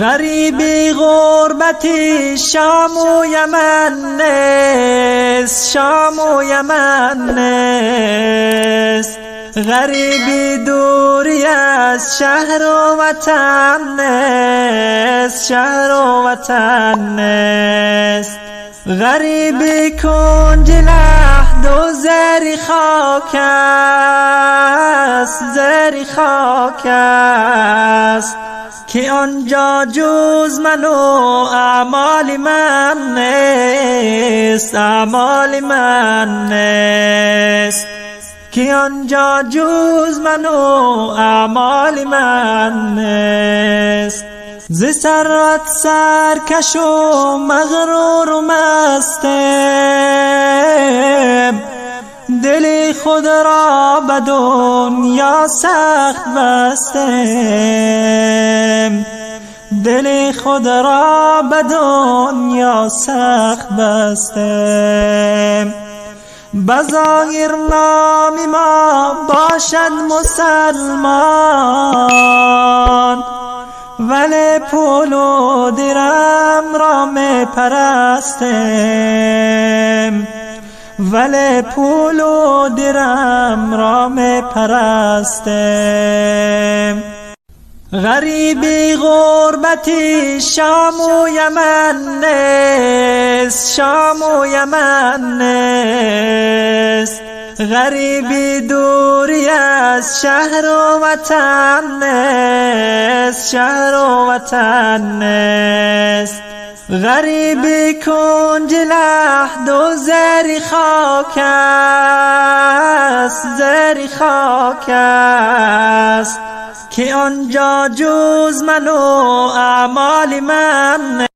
غریبی غربتی شام و یمن نیست، شام و یمن نیست. غریبی دوری از شهر و وطن نیست، شهر و وطن نیست. غریبی کنج لحد و زری خاک است، زری خاک است، که آنجا جز من و اعمال من نیست، اعمال من نیست، که آنجا جز من و اعمال من نیست. ز ثروت سرکش و مغرور و مستم، دل خود را به دنیا سخت بستم، دل خود را به دنیا سخت بستم. بظاهر نام ما باشد مسلمان، ولی پول و درم را می پرستم، ولی پول و درم را می پرستم. غریبی غربتی شام و یمن نیست، شام و یمن نیست. غریبی دوری از شهر و وطن نیست، شهر و وطن نیست. غریبی کنج لحد و زری خاک است، زری خاک است، که آنجا جز من و اعمال من